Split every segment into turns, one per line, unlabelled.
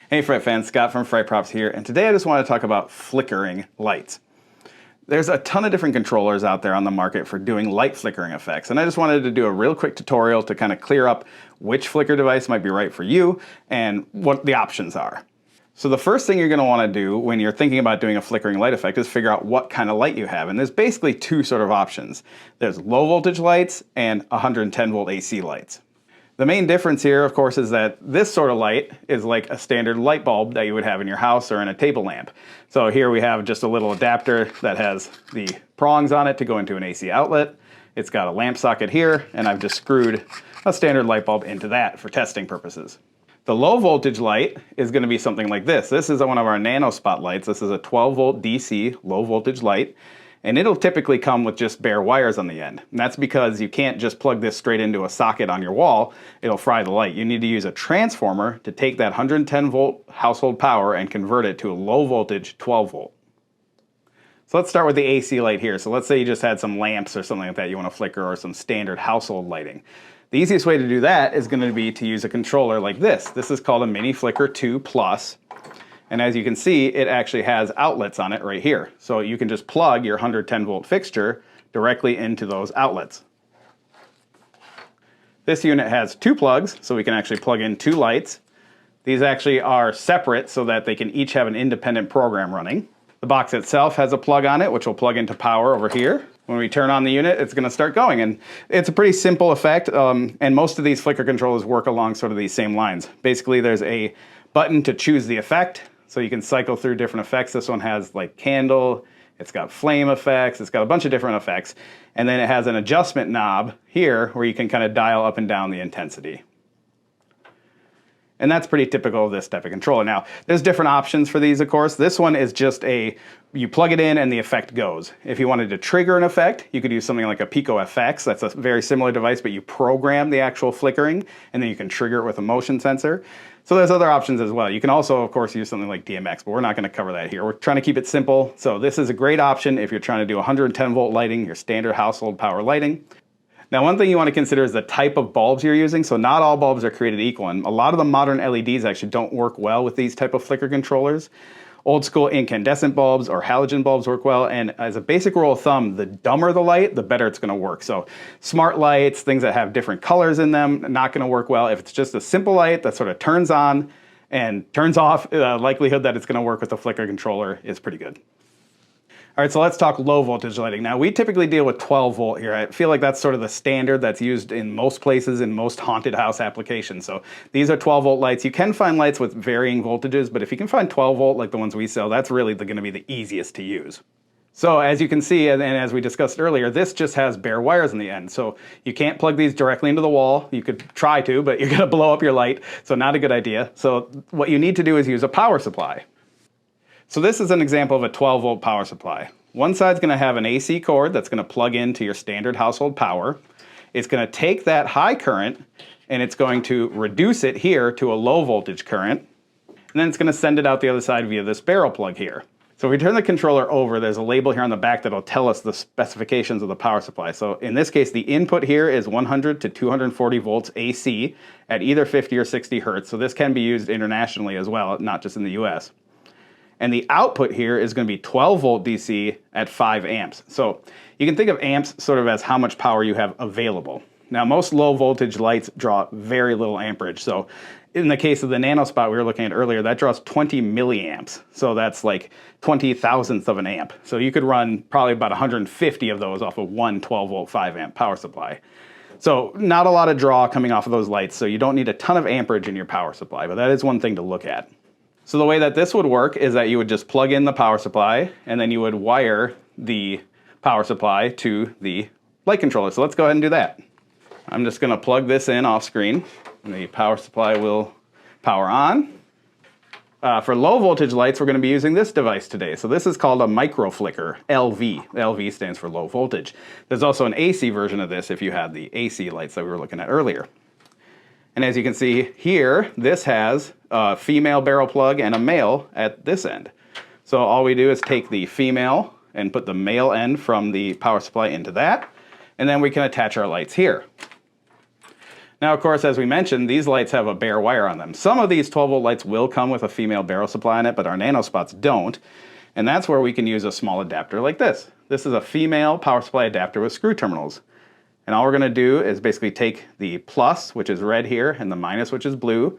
Hey Fright fans, Scott from Fright Props here, and today I just want to talk about flickering lights. There's a ton of different controllers out there on the market for doing light flickering effects, and I just wanted to do a real quick tutorial to kind of clear up which flicker device might be right for you and what the options are. So the first thing you're going to want to do when you're thinking about doing a flickering light effect is figure out what kind of light you have, and there's basically two sort of options. There's low voltage lights and 110 volt AC lights. The main difference here, of course, is that this sort of light is like a standard light bulb that you would have in your house or in a table lamp. So here we have just a little adapter that has the prongs on it to go into an AC outlet. It's got a lamp socket here, and I've just screwed a standard light bulb into that for testing purposes. The low voltage light is going to be something like this. This is one of our nano spotlights. This is a 12 volt DC low voltage light. And it'll typically come with just bare wires on the end. And that's because you can't just plug this straight into a socket on your wall. It'll fry the light. You need to use a transformer to take that 110 volt household power and convert it to a low voltage 12 volt. So let's start with the AC light here. So let's say you just had some lamps or something like that you want to flicker, or some standard household lighting. The easiest way to do that is going to be to use a controller like this. This is called a Mini Flicker 2 Plus. And as you can see, it actually has outlets on it right here. So you can just plug your 110 volt fixture directly into those outlets. This unit has two plugs, so we can actually plug in two lights. These actually are separate so that they can each have an independent program running. The box itself has a plug on it, which will plug into power over here. When we turn on the unit, it's going to start going. And it's a pretty simple effect, and most of these flicker controllers work along sort of these same lines. Basically, there's a button to choose the effect. So you can cycle through different effects. This one has like candle, it's got flame effects, it's got a bunch of different effects. And then it has an adjustment knob here where you can kind of dial up and down the intensity. And that's pretty typical of this type of controller. Now, there's different options for these, of course. This one is just you plug it in and the effect goes. If you wanted to trigger an effect, you could use something like a Pico FX. That's a very similar device, but you program the actual flickering, and then you can trigger it with a motion sensor. So there's other options as well. You can also, of course, use something like DMX, but we're not going to cover that here. We're trying to keep it simple. So this is a great option if you're trying to do 110 volt lighting, your standard household power lighting. Now, one thing you want to consider is the type of bulbs you're using. So not all bulbs are created equal, and a lot of the modern LEDs actually don't work well with these type of flicker controllers. Old school incandescent bulbs or halogen bulbs work well, and as a basic rule of thumb, the dumber the light, the better it's going to work. So smart lights, things that have different colors in them, not going to work well. If it's just a simple light that sort of turns on and turns off, the likelihood that it's going to work with the flicker controller is pretty good. All right, so let's talk low voltage lighting. Now, we typically deal with 12 volt here. I feel like that's sort of the standard that's used in most places, in most haunted house applications. So these are 12 volt lights. You can find lights with varying voltages, but if you can find 12 volt like the ones we sell, that's really going to be the easiest to use. So as you can see, and as we discussed earlier, this just has bare wires in the end. So you can't plug these directly into the wall. You could try to, but you're going to blow up your light, so not a good idea. So what you need to do is use a power supply. So this is an example of a 12 volt power supply. One side's going to have an AC cord that's going to plug into your standard household power. It's going to take that high current and it's going to reduce it here to a low voltage current. And then it's going to send it out the other side via this barrel plug here. So if we turn the controller over, there's a label here on the back that'll tell us the specifications of the power supply. So in this case, the input here is 100 to 240 volts AC at either 50 or 60 hertz. So this can be used internationally as well, not just in the US. And the output here is going to be 12 volt DC at 5 amps. So you can think of amps sort of as how much power you have available. Now, most low voltage lights draw very little amperage. So in the case of the nano spot we were looking at earlier, that draws 20 milliamps. So that's like 20 thousandths of an amp. So you could run probably about 150 of those off of one 12 volt 5 amp power supply. So not a lot of draw coming off of those lights. So you don't need a ton of amperage in your power supply, but that is one thing to look at. So the way that this would work is that you would just plug in the power supply and then you would wire the power supply to the light controller. So let's go ahead and do that. I'm just going to plug this in off screen and the power supply will power on. For low voltage lights, we're going to be using this device today. So this is called a micro flicker, LV. LV stands for low voltage. There's also an AC version of this if you have the AC lights that we were looking at earlier. And as you can see here, this has a female barrel plug and a male at this end. So all we do is take the female and put the male end from the power supply into that, and then we can attach our lights here. Now, of course, as we mentioned, these lights have a bare wire on them. Some of these 12-volt lights will come with a female barrel supply on it, but our nano spots don't. And that's where we can use a small adapter like this. This is a female power supply adapter with screw terminals. And all we're going to do is basically take the plus, which is red here, and the minus, which is blue,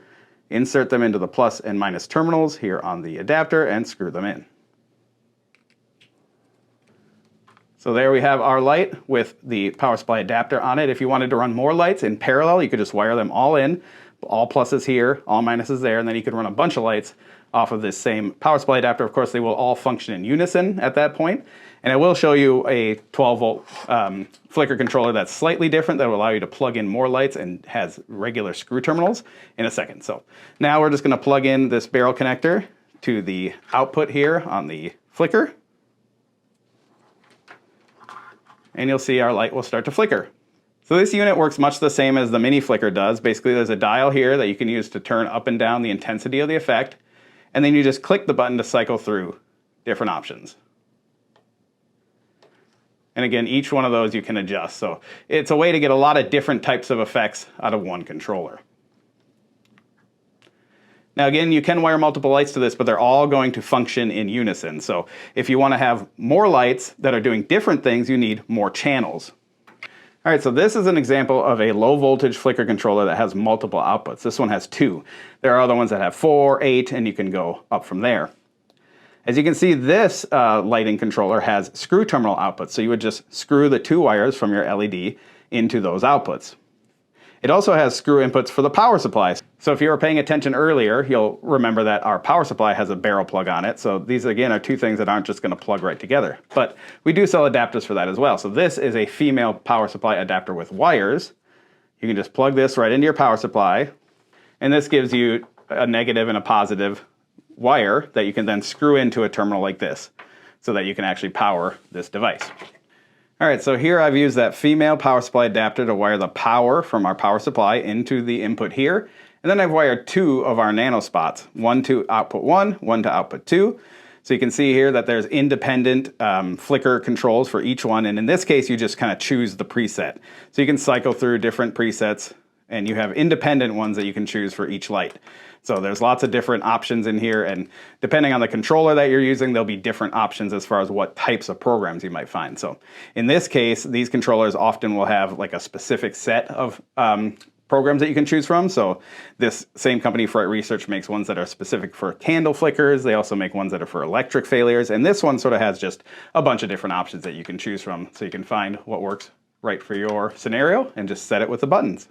insert them into the plus and minus terminals here on the adapter, and screw them in. So there we have our light with the power supply adapter on it. If you wanted to run more lights in parallel, you could just wire them all in, all pluses here, all minuses there, and then you could run a bunch of lights off of this same power supply adapter. Of course, they will all function in unison at that point. And I will show you a 12-volt flicker controller that's slightly different that will allow you to plug in more lights and has regular screw terminals in a second. So now we're just going to plug in this barrel connector to the output here on the flicker. And you'll see our light will start to flicker. So this unit works much the same as the mini flicker does. Basically, there's a dial here that you can use to turn up and down the intensity of the effect. And then you just click the button to cycle through different options. And again, each one of those you can adjust. So it's a way to get a lot of different types of effects out of one controller. Now again, you can wire multiple lights to this, but they're all going to function in unison. So if you want to have more lights that are doing different things, you need more channels. All right, so this is an example of a low voltage flicker controller that has multiple outputs. This one has 2. There are other ones that have 4, 8, and you can go up from there. As you can see, this lighting controller has screw terminal outputs. So you would just screw the 2 wires from your LED into those outputs. It also has screw inputs for the power supply. So if you were paying attention earlier, you'll remember that our power supply has a barrel plug on it. So these, again, are 2 things that aren't just going to plug right together. But we do sell adapters for that as well. So this is a female power supply adapter with wires. You can just plug this right into your power supply. And this gives you a negative and a positive wire that you can then screw into a terminal like this so that you can actually power this device. All right, so here I've used that female power supply adapter to wire the power from our power supply into the input here. And then I've wired 2 of our nano spots, one to output 1, one to output 2. So you can see here that there's independent flicker controls for each one. And in this case, you just kind of choose the preset. So you can cycle through different presets and you have independent ones that you can choose for each light. So there's lots of different options in here, and depending on the controller that you're using, there'll be different options as far as what types of programs you might find. So in this case, these controllers often will have like a specific set of programs that you can choose from. So this same company, Fright Research, makes ones that are specific for candle flickers. They also make ones that are for electric failures. And this one sort of has just a bunch of different options that you can choose from. So you can find what works right for your scenario and just set it with the buttons.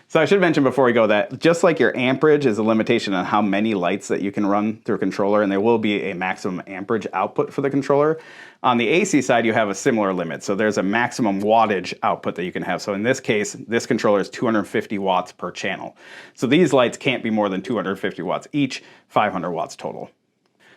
So I should mention before we go that just like your amperage is a limitation on how many lights that you can run through a controller, and there will be a maximum amperage output for the controller, on the AC side you have a similar limit. So there's a maximum wattage output that you can have. So in this case, this controller is 250 watts per channel. So these lights can't be more than 250 watts each, 500 watts total.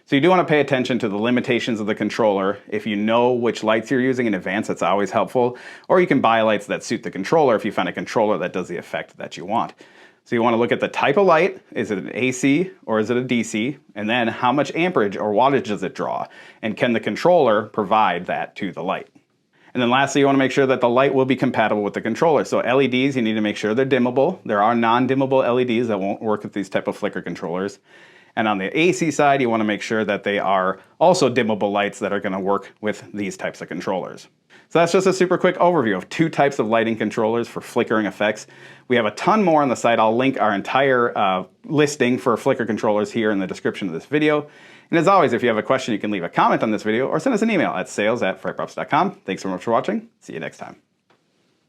So you do want to pay attention to the limitations of the controller. If you know which lights you're using in advance, that's always helpful. Or you can buy lights that suit the controller if you find a controller that does the effect that you want. So you want to look at the type of light. Is it an AC or is it a DC? And then how much amperage or wattage does it draw? And can the controller provide that to the light? And then lastly, you want to make sure that the light will be compatible with the controller. So LEDs, you need to make sure they're dimmable. There are non-dimmable LEDs that won't work with these type of flicker controllers. And on the AC side, you want to make sure that they are also dimmable lights that are going to work with these types of controllers. So that's just a super quick overview of 2 types of lighting controllers for flickering effects. We have a ton more on the site. I'll link our entire listing for flicker controllers here in the description of this video. And as always, if you have a question, you can leave a comment on this video or send us an email at sales@frightprops.com. Thanks so much for watching. See you next time.